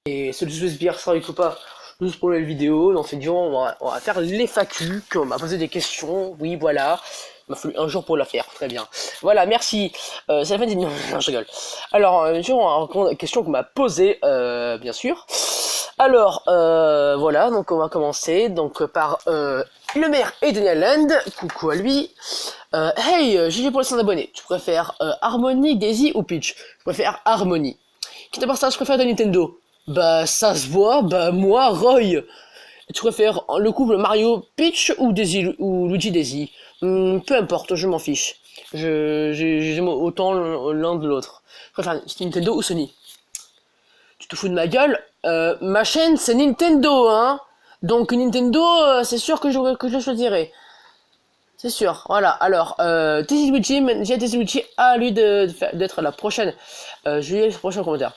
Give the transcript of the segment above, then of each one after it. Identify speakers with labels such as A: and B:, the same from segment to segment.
A: Et ce sbire ça ou pas, juste pour la vidéo, dans cette vidéo on va faire les FAQ, qu'on m'a posé des questions, oui voilà, il m'a fallu un jour pour la faire, très bien. Voilà, merci, c'est la fin des... Non, je rigole. Alors, on va répondre à la question qu'on m'a posée, bien sûr. Alors, voilà, donc on va commencer donc par le maire et Daniel Land, coucou à lui. Hey, GG pour les 100 abonnés, tu préfères Harmony, Daisy ou Peach? Je préfère Harmony. Quitte à part ça, je préfère de Nintendo. Bah, ça se voit, bah, moi, Roy. Tu préfères le couple Mario Peach ou Daisy ou Luigi Daisy? Peu importe, je m'en fiche. J'aime autant l'un de l'autre. Je préfère Nintendo ou Sony? Tu te fous de ma gueule? Ma chaîne, c'est Nintendo, hein? Donc Nintendo, c'est sûr que je le choisirai. C'est sûr, voilà. Alors, Daisy Luigi, j'ai Daisy Luigi à lui d'être la prochaine. Je lis le prochain commentaire.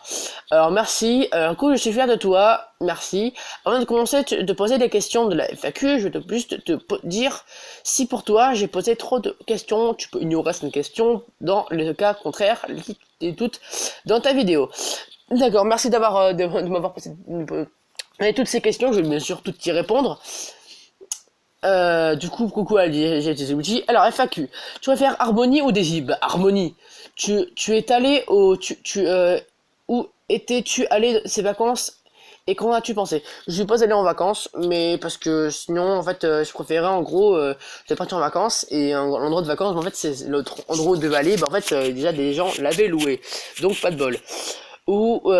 A: Alors, merci. Un coup, je suis fier de toi. Merci. Avant de commencer de poser des questions de la FAQ, je vais juste te dire si pour toi j'ai posé trop de questions, tu peux ignorer cette question. Dans le cas contraire, les toutes dans ta vidéo. D'accord, merci de m'avoir posé toutes ces questions. Je vais bien sûr toutes y répondre. Du coup, coucou à GTZWG. Alors, FAQ. Tu préfères Harmonie ou Daisy? Bah, Harmonie. Tu es allé où étais-tu allé ces vacances et qu'en as-tu pensé? Je suis pas allé en vacances, mais parce que sinon, en fait, je préférais en gros, j'étais parti en vacances et un endroit de vacances, mais en fait, c'est l'autre endroit où je devais aller, bah, en fait, déjà des gens l'avaient loué. Donc, pas de bol. Ou,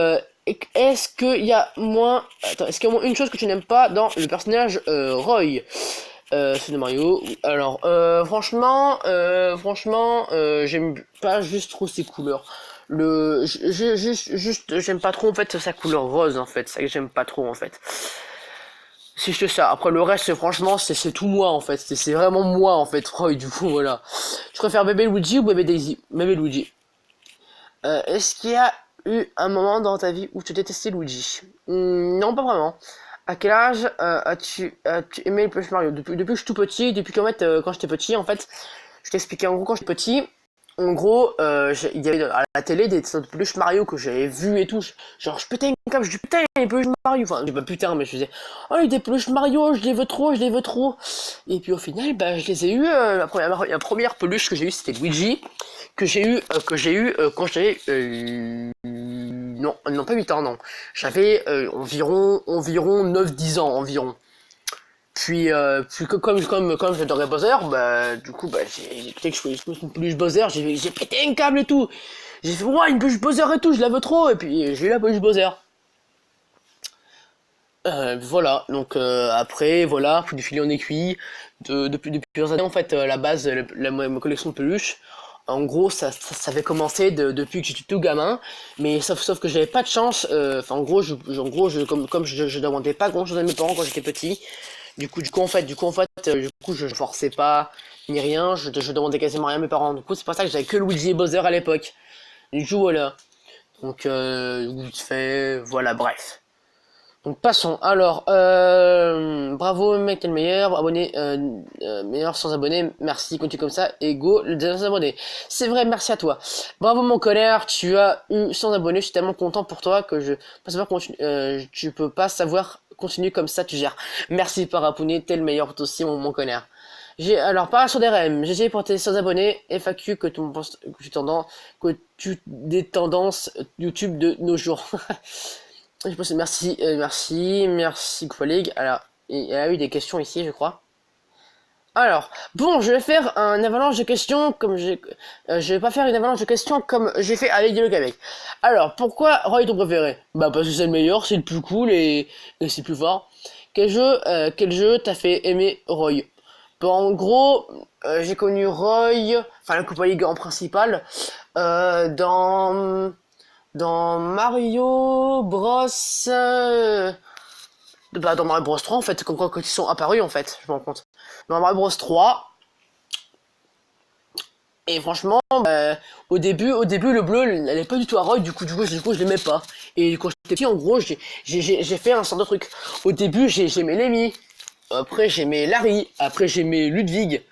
A: est-ce qu'il y a moins, attends, est-ce qu'il y a moins une chose que tu n'aimes pas dans le personnage, Roy? C'est de Mario. Alors, franchement, j'aime pas juste trop ses couleurs. J'aime pas trop en fait sa couleur rose en fait. Ça que j'aime pas trop en fait. C'est juste ça. Après le reste, franchement, c'est tout moi en fait. C'est vraiment moi en fait. Roy, du coup, voilà. Je préfère Bébé Luigi ou Bébé Daisy? Bébé Luigi. Est-ce qu'il y a eu un moment dans ta vie où tu détestais Luigi? Non, pas vraiment. À quel âge as-tu aimé le Plus Mario? Depuis que je suis tout petit, depuis qu'en fait, quand j'étais petit, en fait, je t'expliquais en gros quand j'étais petit, en gros, il y avait à la télé des peluches Mario que j'avais vu et tout. Genre, je pétais un câble, je dis putain, les peluches Mario. Enfin, je dis pas putain, mais je disais, oh, des peluches Mario, je les veux trop, je les veux trop. Et puis au final, bah, je les ai eu. La première peluche que j'ai eue, c'était Luigi, quand j'avais. Non, non, pas 8 ans, non. J'avais environ 9-10 ans, environ. Puis comme j'adorais Bowser, bah du coup bah dès que je faisais une peluche Bowser, j'ai pété un câble et tout. J'ai fait ouais une peluche Bowser et tout, je la veux trop et puis j'ai eu la peluche Bowser. Voilà, donc après voilà, de fil en aiguille, depuis plusieurs années en fait la base, ma collection de peluches. En gros, ça avait commencé depuis que j'étais tout gamin, mais sauf que j'avais pas de chance. Enfin, comme je demandais pas grand chose à mes parents quand j'étais petit, je forçais pas ni rien, je demandais quasiment rien à mes parents. Du coup, c'est pour ça que j'avais que Luigi et Bowser à l'époque. Du coup, voilà. Donc, vite fait, voilà, bref. Donc passons. Alors, bravo mec, t'es le meilleur. Abonné, meilleur sans abonnés. Merci, continue comme ça. Et go, le dernier sans abonnés. C'est vrai, merci à toi. Bravo mon colère, tu as eu 100 abonnés. Je suis tellement content pour toi que je peux savoir tu peux pas savoir continue comme ça, tu gères. Merci par abonné, t'es le meilleur aussi mon colère. Alors par sur des REM, j'ai essayé pour tes 100 abonnés, FAQ que tu des tendances YouTube de nos jours. Je pense merci collègue. Alors, il y a eu des questions ici, je crois. Alors, bon, je vais faire un avalanche de questions je vais pas faire une avalanche de questions comme j'ai fait avec Dialogue avec. Alors, pourquoi Roy est ton préféré? Bah parce que c'est le meilleur, c'est le plus cool et c'est le plus fort. Quel jeu t'a fait aimer Roy? Bon, en gros, j'ai connu Roy, enfin la Coupa League en principal, dans Mario Bros. Dans Mario Bros 3 en fait, quand ils sont apparus en fait, je me rends compte. Dans Mario Bros 3, et franchement, au début le bleu, elle est pas du tout à Roy, du coup je l'aimais pas. Et quand j'étais petit, en gros, j'ai fait un certain de truc. Au début, j'aimais Lemmy, après j'aimais Larry, après j'aimais Ludwig.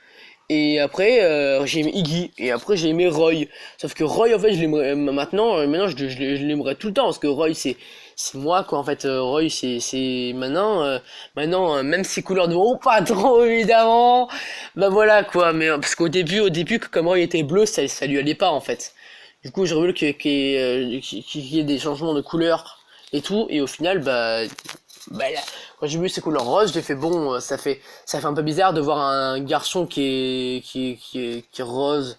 A: Et après, j'ai aimé Iggy. Et après, j'ai aimé Roy. Sauf que Roy, en fait, je l'aimerais maintenant, je l'aimerais tout le temps. Parce que Roy, c'est moi, quoi. En fait, Roy, c'est maintenant, même ses couleurs ne vont pas trop, évidemment. Bah voilà, quoi. Mais parce qu'au début, comme Roy était bleu, ça lui allait pas, en fait. Du coup, j'ai voulu qu'il y ait des changements de couleurs et tout. Et au final, bah là, quand j'ai vu ces couleurs roses, j'ai fait bon, ça fait un peu bizarre de voir un garçon qui est rose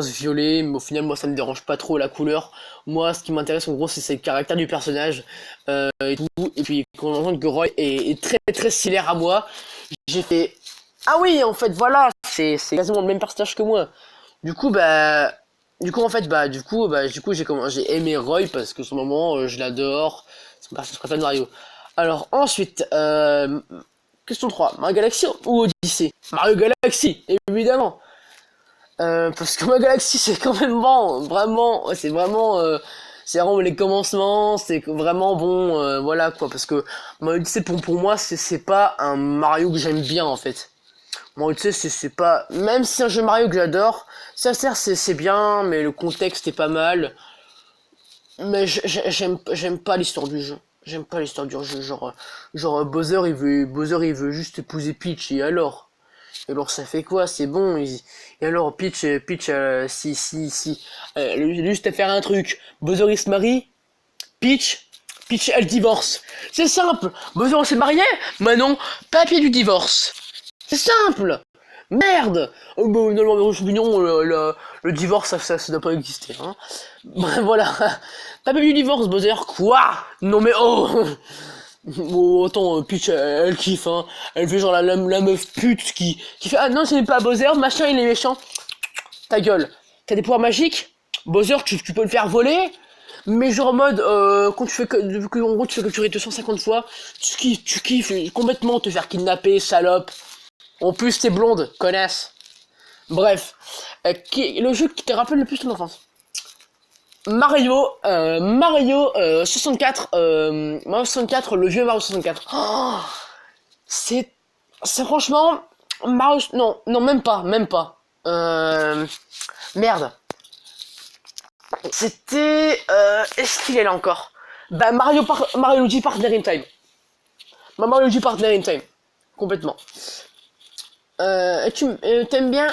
A: violet, mais au final moi ça me dérange pas trop la couleur. Moi ce qui m'intéresse en gros c'est le caractère du personnage et tout. Et puis quand on entend que Roy est très très similaire à moi, j'ai fait ah oui en fait voilà c'est quasiment le même personnage que moi. Du coup j'ai aimé Roy parce que ce moment je l'adore, c'est mon personnage préféré de Mario. Alors ensuite, question 3, Mario Galaxy ou Odyssey? Mario Galaxy, évidemment. Parce que Mario Galaxy c'est quand même bon, vraiment, c'est vraiment les commencements, c'est vraiment bon, voilà quoi. Parce que Mario Odyssey pour moi c'est pas un Mario que j'aime bien en fait. Mario Odyssey c'est pas, même si c'est un jeu Mario que j'adore, ça sert c'est bien, mais le contexte est pas mal. Mais j'aime pas l'histoire du jeu. J'aime pas l'histoire du jeu. Genre Bowser il veut juste épouser Peach et alors ça fait quoi? C'est bon. Et alors Peach, si, juste à faire un truc. Bowser il se marie, Peach elle divorce. C'est simple. Bowser s'est marié, maintenant papier du divorce. C'est simple. Merde. Oh, bah, non, mais mignon, le divorce ça doit pas exister. Hein. Bref, voilà. T'as pas vu du divorce, Bowser? Quoi? Non mais oh. Oh, attends, Peach, elle kiffe, hein. Elle fait genre la meuf pute qui fait ah non, ce n'est pas Bowser, machin, il est méchant. Ta gueule. T'as des pouvoirs magiques? Bowser, tu peux le faire voler? Mais genre en mode, quand en gros tu fais capturer 250 fois, tu kiffes complètement te faire kidnapper, salope. En plus, t'es blonde, connasse. Bref, le jeu qui te rappelle le plus ton enfance? Mario 64, Mario 64, le vieux Mario 64. Oh, c'est, c'est franchement, non, même pas. Merde. C'était, est-ce qu'il est là encore? Bah, Mario Luigi Partner in Time. Mario Luigi Partner in Time. Complètement. T'aimes bien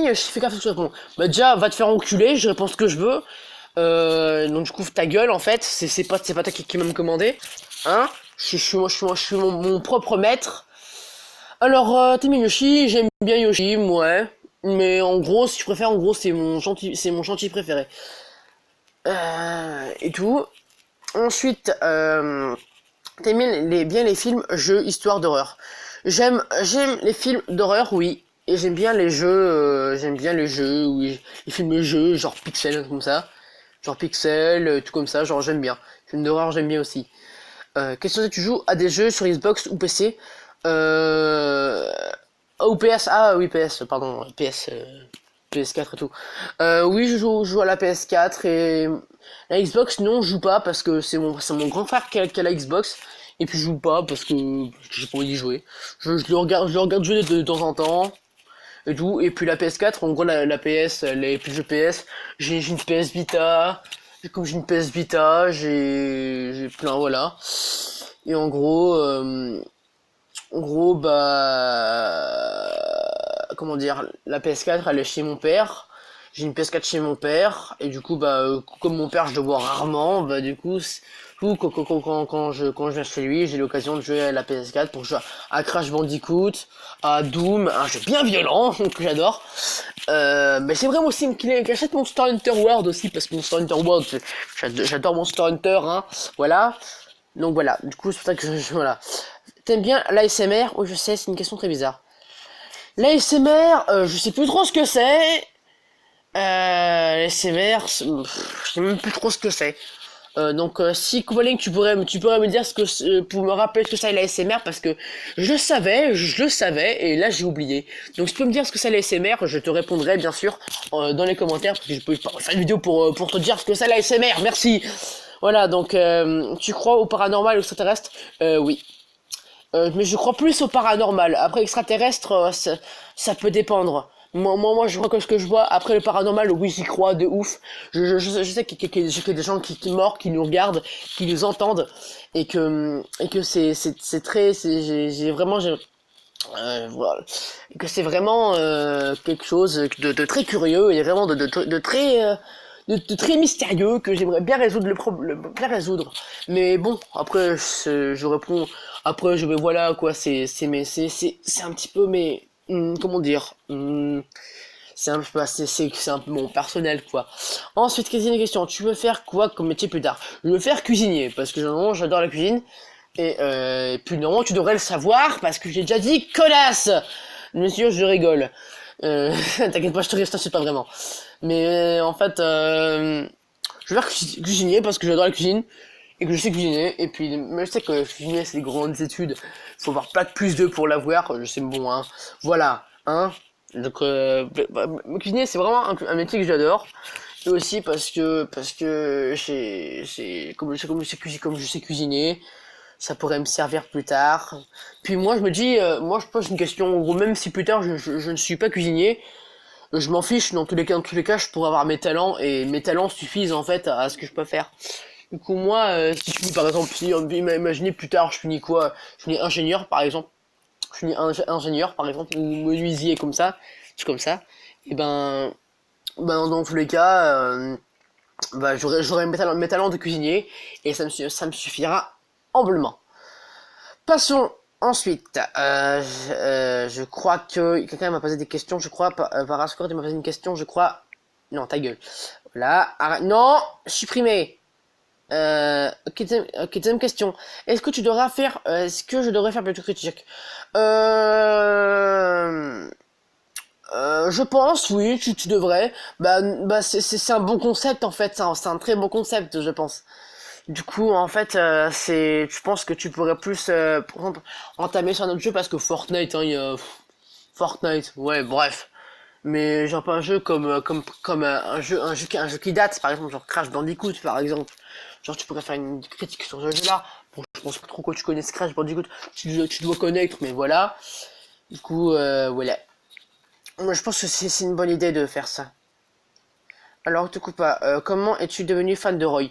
A: Yoshi, fais gaffe à ce que tu réponds. Bah déjà, va te faire enculer, je réponds ce que je veux. Donc du coup, ta gueule en fait, c'est pas toi qui m'a commandé. Hein? Je suis mon propre maître. Alors, t'aimes bien Yoshi, j'aime bien Yoshi, ouais. Mais en gros, si tu préfères, en gros, c'est mon gentil préféré. Et tout. Ensuite, t'aimes bien les films, jeux, histoires d'horreur. J'aime les films d'horreur, oui. Et j'aime bien les jeux, oui. Les films jeux, genre Pixel, comme ça. Genre Pixel, tout comme ça, genre j'aime bien. Films d'horreur, j'aime bien aussi. Question, tu joues à des jeux sur Xbox ou PC? Euh... Ou PS, ah oui, PS, pardon, PS4 et tout. Oui, je joue à la PS4 et la Xbox, non, je joue pas parce que c'est mon grand frère qui a la Xbox. Et puis je joue pas parce que j'ai pas envie d'y jouer. Je le regarde jouer de temps en temps et tout. Et puis la PS4, en gros la PS, les plus de jeux PS, j'ai une PS Vita. Comme j'ai une PS Vita, j'ai plein, voilà. Et en gros, comment dire, la PS4 elle est chez mon père. J'ai une PS4 chez mon père et du coup comme mon père je le vois rarement, du coup quand je viens chez lui, j'ai l'occasion de jouer à la PS4 pour jouer à Crash Bandicoot, à Doom, un jeu bien violent que j'adore. Mais c'est vraiment aussi qu'il achète Monster Hunter World aussi parce que Monster Hunter World, j'adore Monster Hunter, hein, voilà. Donc voilà, du coup c'est pour ça que voilà. T'aimes bien l'ASMR? Oh je sais, c'est une question très bizarre. L'ASMR, je sais plus trop ce que c'est. L'ASMR, je sais même plus trop ce que c'est. Donc si Kovalink tu pourrais me dire pour me rappeler ce que c'est l'ASMR parce que je le savais et là j'ai oublié. Donc si tu peux me dire ce que c'est l'ASMR, je te répondrai bien sûr dans les commentaires parce que je peux faire une vidéo pour te dire ce que c'est l'ASMR. Merci. Voilà, donc tu crois au paranormal et aux extraterrestres? Oui. Mais je crois plus au paranormal. Après, extraterrestre, ça peut dépendre. Moi, je crois que ce que je vois. Après, le paranormal, oui, j'y crois de ouf. Je sais qu'il y a des gens qui mordent, qui nous regardent, qui nous entendent, et que c'est très, j'ai vraiment, voilà. Et que c'est vraiment quelque chose de très curieux et vraiment de très de très mystérieux que j'aimerais bien résoudre le problème, bien résoudre. Mais bon, après je réponds, après je vais voilà quoi, c'est un petit peu mais comment dire, c'est un peu c'est un peu mon personnel quoi. Ensuite, quatrième question, tu veux faire quoi comme métier plus tard? Je veux faire cuisinier parce que généralement j'adore la cuisine. Et puis normalement tu devrais le savoir parce que j'ai déjà dit connasse. Monsieur, je rigole. T'inquiète pas, je te reste, c'est pas vraiment. Mais en fait, je vais faire cuisinier parce que j'adore la cuisine et que je sais cuisiner. Et puis, mais je sais que cuisiner c'est des grandes études. Faut avoir pas de plus 2 pour l'avoir. Je sais bon, hein. Voilà, hein. Donc, cuisiner c'est vraiment un métier que j'adore. Et aussi parce que comme je sais cuisiner, ça pourrait me servir plus tard. Puis moi je me dis, moi je pose une question, en gros, même si plus tard je ne suis pas cuisinier, je m'en fiche, dans tous les cas je pourrais avoir mes talents, et mes talents suffisent en fait à ce que je peux faire. Du coup moi, si je finis par exemple, si imaginez plus tard je finis quoi, je finis ingénieur par exemple, je finis ingénieur par exemple, ou menuisier comme ça, c'est comme ça, et ben dans tous les cas, bah, j'aurai mes talents de cuisinier, et ça me suffira amplement. Passons ensuite. Je crois que quelqu'un m'a posé des questions, je crois. Parascore, il m'a posé une question, je crois. Non, ta gueule. Voilà. Arrête. Non, supprimer. Deuxième question. Est-ce que tu devras faire, est-ce que je devrais faire plutôt critique? Je pense, oui, tu devrais. C'est un bon concept en fait. C'est un très bon concept, je pense. Du coup, en fait, je pense que tu pourrais plus, par exemple, entamer sur un autre jeu parce que Fortnite, hein, Fortnite, ouais, bref. Mais genre pas un jeu comme un jeu qui date, par exemple, genre Crash Bandicoot, par exemple. Genre, tu pourrais faire une critique sur ce jeu-là. Bon, je pense pas trop que tu connais Crash Bandicoot. Tu dois connaître, mais voilà. Du coup, voilà. Moi, je pense que c'est une bonne idée de faire ça. Alors, te coupe pas. Comment es-tu devenu fan de Roy?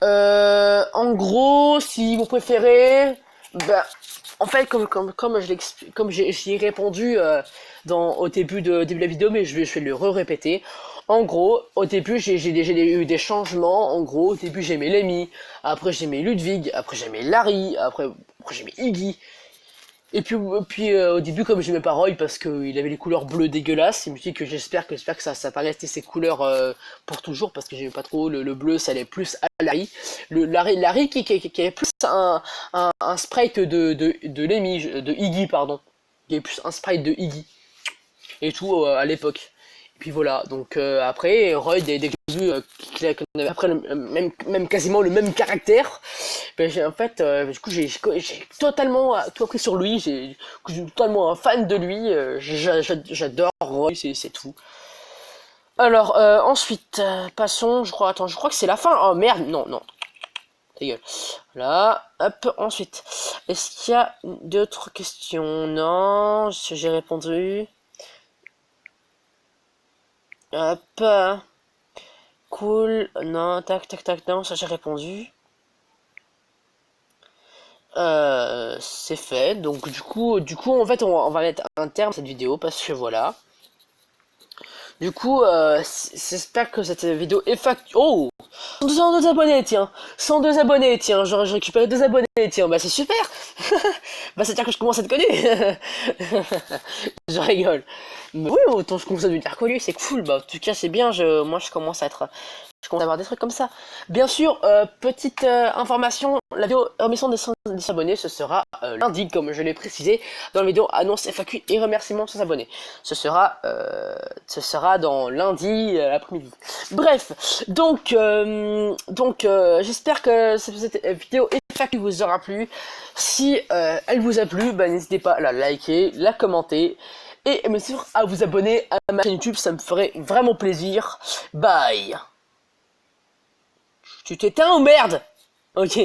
A: En gros, si vous préférez, ben, en fait, comme j'y ai répondu au début de la vidéo, mais je vais le re-répéter. En gros, au début, j'ai eu des changements. En gros, au début, j'aimais Lemmy, après j'aimais Ludwig, après j'aimais Larry, après j'aimais Iggy. Et puis au début, comme j'aimais pas Roy parce qu'il avait les couleurs bleues dégueulasses, il me dit que j'espère que ça va rester ces couleurs pour toujours parce que j'aimais pas trop le bleu, ça allait plus à Larry. Larry qui avait plus un sprite de Lemmy, de Iggy, pardon. Qui avait plus un sprite de Iggy et tout à l'époque. Et puis voilà, donc après, Roy, dès que j'ai vu qu'on avait après même quasiment le même caractère, ben, en fait, du coup, j'ai totalement tout appris sur lui, j'ai totalement un fan de lui, j'adore Roy, c'est tout. Alors, ensuite, passons, je crois que c'est la fin, oh merde, non, ta gueule. Voilà, hop, ensuite, est-ce qu'il y a d'autres questions? Non, j'ai répondu. Hop. Cool. Non, tac, non, ça j'ai répondu. C'est fait. Donc du coup, en fait, on va mettre un terme à cette vidéo parce que voilà. Du coup, j'espère que cette vidéo est Oh, 102 abonnés, tiens. 102 abonnés, tiens. J'ai récupéré 2 abonnés, tiens. Bah c'est super. Bah c'est-à-dire que je commence à être connu. Je rigole. Mais oui, autant je commence à devenir connu, c'est cool. Bah en tout cas, c'est bien. Moi, je commence à avoir des trucs comme ça. Bien sûr, petite information, la vidéo remission des 110 abonnés, ce sera lundi, comme je l'ai précisé dans la vidéo annonce FAQ et remerciements de 100 abonnés. Ce sera dans lundi l'après-midi. Bref, donc j'espère que cette vidéo FAQ vous aura plu. Si elle vous a plu, bah, n'hésitez pas à la liker, la commenter. Et bien sûr à vous abonner à ma chaîne YouTube, ça me ferait vraiment plaisir. Bye. Tu t'éteins ou merde? Ok.